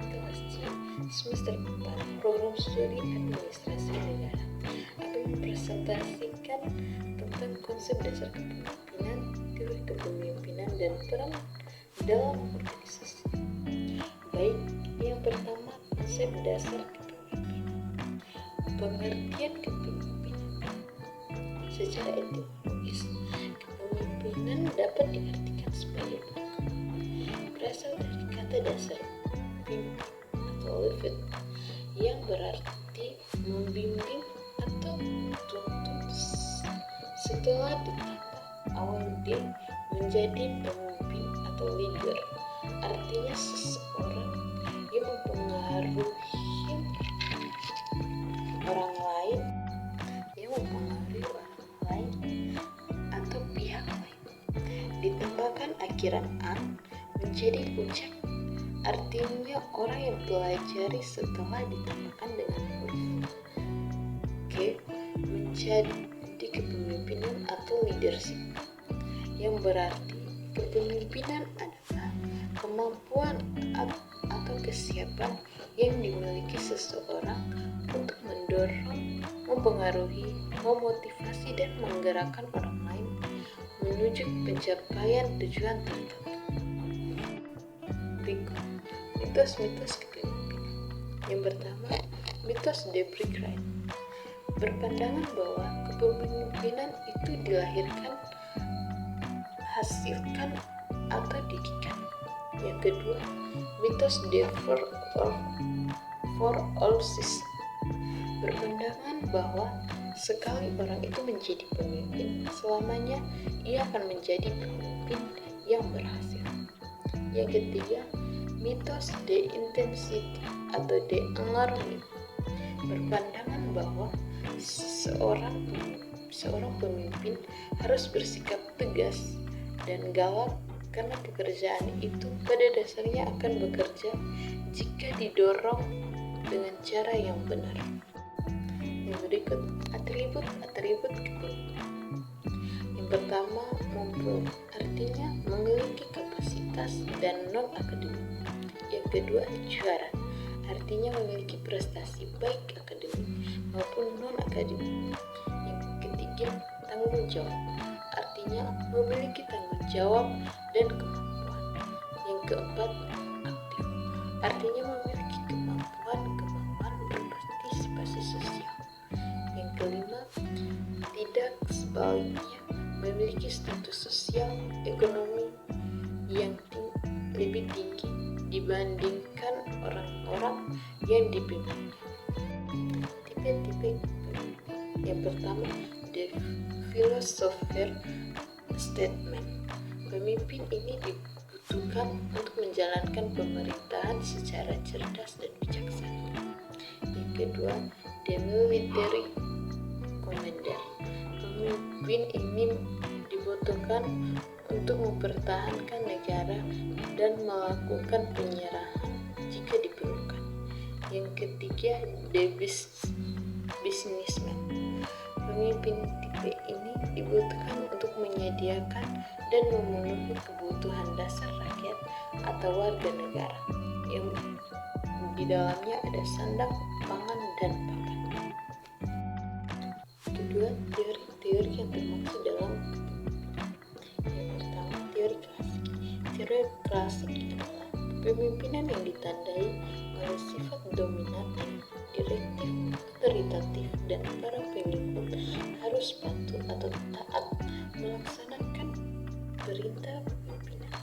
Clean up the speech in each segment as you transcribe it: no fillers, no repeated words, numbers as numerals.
kelas C semester 4 program studi administrasi negara akan mempresentasikan tentang konsep dasar kepemimpinan, teori kepemimpinan, dan peran dalam organisasi. Baik, yang pertama, konsep dasar kepemimpinan. Pengertian kepemimpinan secara etimologis, kepemimpinan dapat diartikan sebagai berasal dari kata dasar pimpin atau lead yang berarti membimbing atau tuntun. Setelah ditambah awal D menjadi pemimpin atau leader, artinya seseorang yang mempengaruhi orang lain atau pihak lain. Ditambahkan akhiran an menjadi puncak, artinya orang yang pelajari setelah ditambahkan dengan huruf K menjadi kepemimpinan atau leadership, yang berarti kepemimpinan adalah kemampuan atau kesiapan yang dimiliki seseorang untuk mendorong, mempengaruhi, memotivasi, dan menggerakkan orang lain menuju pencapaian tujuan tertentu. Berikut mitos-mitos kepemimpinan. Yang pertama, mitos Debrick Wright berpandangan bahwa kepemimpinan itu dilahirkan, hasilkan, atau didikan. Yang kedua, mitos Defer for all system berpandangan bahwa sekali orang itu menjadi pemimpin, selamanya ia akan menjadi pemimpin yang berhasil. Yang ketiga, mitos de intensity atau de alarming berpandangan bahwa seorang pemimpin harus bersikap tegas dan galak karena pekerjaan itu pada dasarnya akan bekerja jika didorong dengan cara yang benar. Yang berikut, atribut kepemimpinan. Yang pertama, mumpuni, artinya memiliki kapasitas dan non-akademik. Yang kedua, juara, artinya memiliki prestasi baik akademik maupun non-akademik. Yang ketiga, tanggung jawab, artinya memiliki tanggung jawab dan kemampuan. Yang keempat, aktif, artinya memiliki kemampuan berpartisipasi sosial. Yang kelima, tidak sebaliknya, memiliki status sosial ekonomi yang lebih tinggi dibandingkan orang-orang yang dipimpin. Tipe-tipe pemimpin. Yang pertama, the philosopher statement. Pemimpin ini dibutuhkan untuk menjalankan pemerintahan secara cerdas dan bijaksana. Yang kedua, the military commander. Pemimpin ini dibutuhkan untuk mempertahankan negara dan melakukan penyerahan jika diperlukan. Yang ketiga, the businessman. Pemimpin tipe ini dibutuhkan untuk menyediakan dan memenuhi kebutuhan dasar rakyat atau warga negara, yang di dalamnya ada sandang, pangan, dan pakan. Kedua, teori-teori yang termaksud dalam kepemimpinan. Yang pertama, teori klasik. Teori klasik adalah kepemimpinan yang ditandai oleh sifat dominan, direktif, otoritatif, dan para pengikut harus patuh atau taat melaksanakan perintah pimpinan.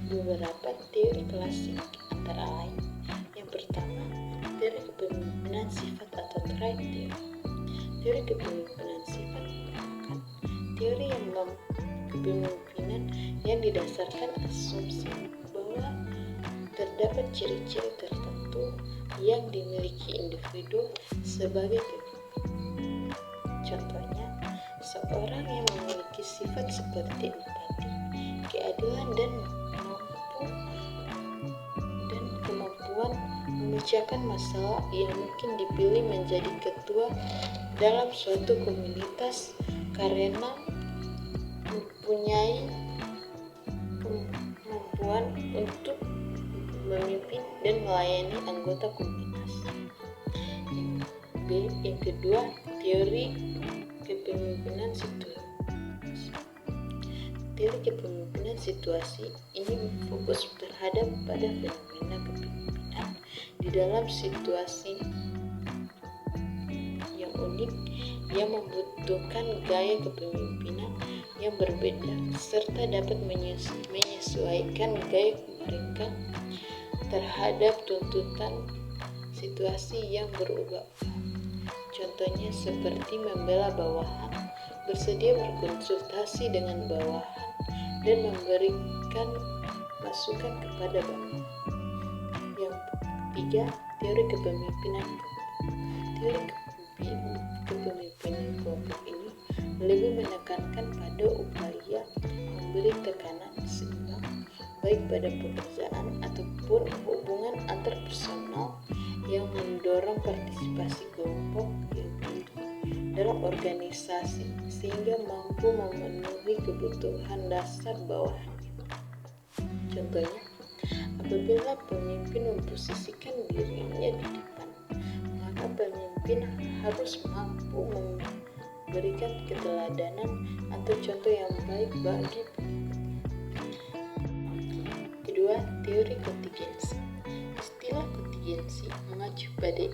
Beberapa teori klasik antara lain: yang pertama, teori kepemimpinan sifat atau trait theory. Teori kepemimpinan sifat merupakan teori kepemimpinan yang didasarkan asumsi bahwa terdapat ciri-ciri tertentu yang dimiliki individu sebagai pemimpin. Contohnya, seorang yang memiliki sifat seperti empati, keadilan, dan kemampuan memecahkan masalah yang mungkin dipilih menjadi ketua dalam suatu komunitas karena mempunyai kemampuan untuk memimpin dan melayani anggota komunitas. Yang kedua, teori kepemimpinan situasi. Teori kepemimpinan situasi ini fokus terhadap pada fenomena kepemimpinan di dalam situasi yang unik yang membutuhkan gaya kepemimpinan yang berbeda serta dapat menyesuaikan gaya mereka terhadap tuntutan situasi yang berubah. Contohnya seperti membela bawahan, bersedia berkonsultasi dengan bawahan, dan memberikan masukan kepada bawahan. Yang ketiga, teori kepemimpinan. Teori kepemimpinan kelompok ini lebih menekankan pada upaya memberi tekanan seimbang baik pada pekerjaan ataupun hubungan antar personal yang mendorong partisipasi kelompok yang tinggi dalam organisasi sehingga mampu memenuhi kebutuhan dasar bawahannya. Contohnya, apabila pemimpin memposisikan dirinya di depan, maka pemimpin harus mampu memberikan keteladanan atau contoh yang baik bagi kedua, teori kontingensi. Istilah kontingensi mengacu pada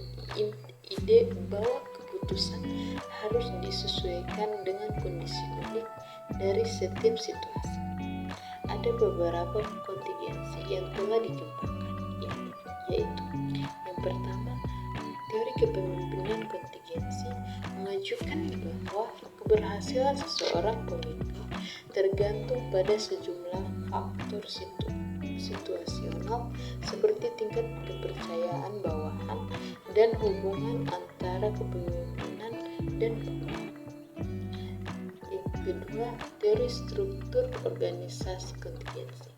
ide bahwa keputusan harus disesuaikan dengan kondisi unik dari setiap situasi. Ada beberapa kontingensi yang telah dikembangkan, yaitu yang pertama, teori kepemimpinan kontingensi mengajukan bahwa keberhasilan seseorang pemimpin tergantung pada sejumlah faktor situasional seperti tingkat kepercayaan bawahan dan hubungan antara kepemimpinan dan bawahan. Yang kedua, teori struktur organisasi kontingensi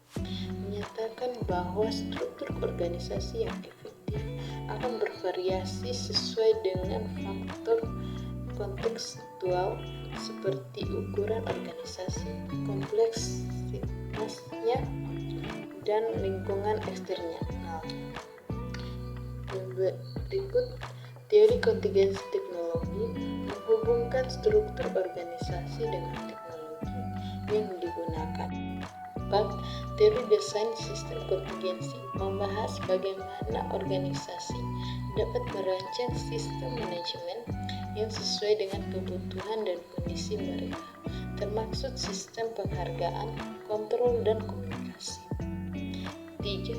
menyatakan bahwa struktur organisasi yang efektif akan bervariasi sesuai dengan faktor kontekstual seperti ukuran organisasi, kompleksitasnya, dan lingkungan eksternal. Yang berikut, teori kontingensi teknologi menghubungkan struktur organisasi dengan teknologi yang digunakan. 4. Teori desain sistem kontingensi membahas bagaimana organisasi dapat merancang sistem manajemen yang sesuai dengan kebutuhan dan kondisi mereka, termasuk sistem penghargaan, kontrol, dan komunikasi. 3.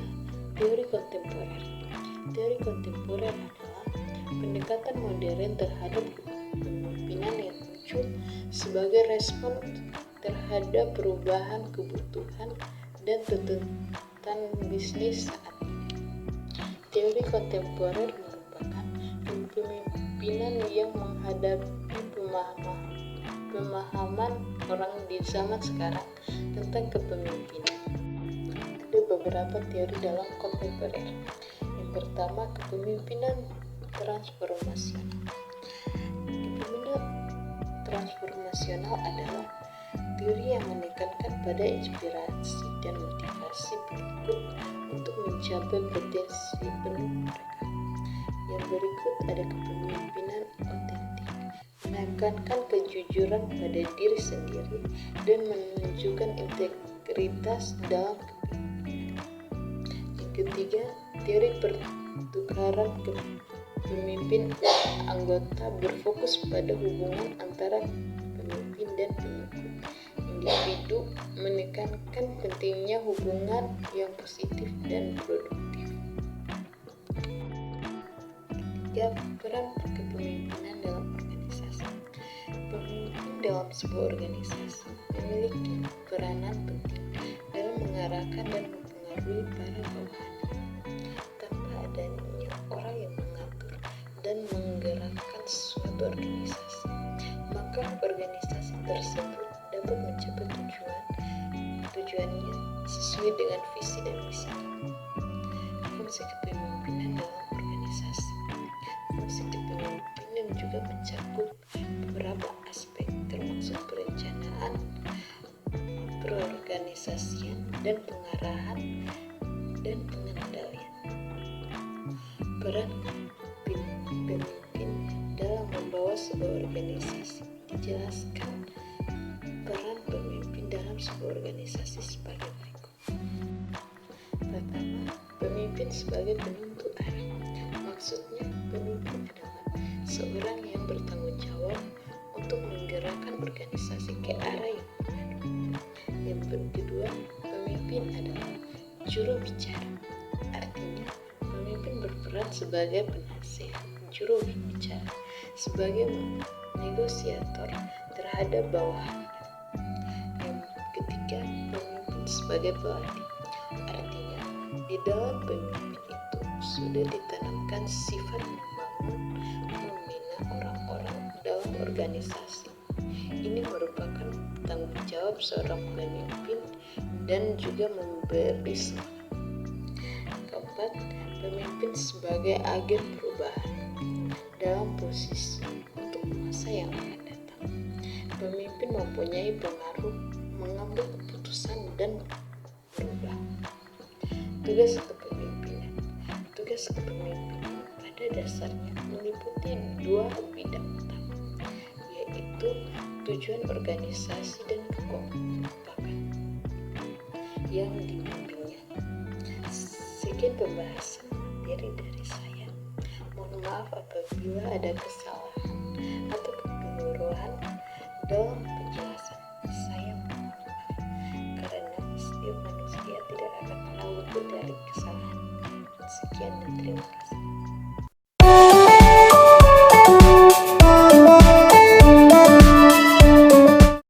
Teori kontemporer. Teori kontemporer adalah pendekatan modern terhadap kepemimpinan yang muncul sebagai respon terhadap perubahan kebutuhan dan tuntutan bisnis saat ini. Teori kontemporer merupakan kepemimpinan yang menghadapi pemahaman orang di zaman sekarang tentang kepemimpinan. Ada beberapa teori dalam kontemporer. Yang pertama, kepemimpinan transformasional. Kepemimpinan transformasional adalah teori yang menekankan pada inspirasi dan motivasi pengikut untuk mencapai potensi penuh mereka. Yang berikut ada kepemimpinan otentik, menekankan kejujuran pada diri sendiri dan menunjukkan integritas dalam kepemimpinan. Yang ketiga, teori pertukaran pemimpin anggota berfokus pada hubungan antara pemimpin dan pengikut. Individu menekankan pentingnya hubungan yang positif dan produktif. Ketiga, peran kepemimpinan dalam organisasi. Pemimpin dalam sebuah organisasi memiliki peranan penting dalam mengarahkan dan mempengaruhi para bawahannya. Tanpa adanya orang yang mengatur dan menggerakkan suatu organisasi, maka organisasi tersebut dapat mencapai tujuannya sesuai dengan visi dan misi. Fungsi kepemimpinan dalam organisasi. Fungsi kepemimpinan juga mencakup beberapa aspek termasuk perencanaan, perorganisasian, dan pengarahan dan pengendalian. Peran pemimpin dalam membawa sebuah organisasi. Dijelaskan peran pemimpin dalam sebuah organisasi sebagai berikut. Pertama, pemimpin sebagai penentu arah. Maksudnya, pemimpin adalah seorang yang bertanggung jawab untuk menggerakkan organisasi ke arah yang benar. Yang kedua, pemimpin adalah juru bicara. Artinya, pemimpin berperan sebagai penasihat, juru bicara, sebagai negosiator terhadap bawahan. Yang ketiga, pemimpin sebagai pelatih. Artinya, di dalam pemimpin itu sudah ditanamkan sifat membangun, membina orang-orang dalam organisasi. Ini merupakan tanggung jawab seorang pemimpin dan juga memberi semangat. Keempat, pemimpin sebagai agen perubahan dalam posisi untuk masa yang akan datang. Pemimpin mempunyai pengaruh mengambil keputusan dan berubah. Tugas kepemimpinan. Tugas kepemimpinan pada dasarnya meliputi dua bidang utama, yaitu tujuan organisasi dan kekompakan yang dipimpinnya. Sekian pembahasan materi dari saya. Mohon maaf apabila ada kesalahan atau kekeliruan dalam penjelasan. Saya mohon maaf karena setiap manusia tidak akan pernah luput dari kesalahan. Sekian dan terima kasih.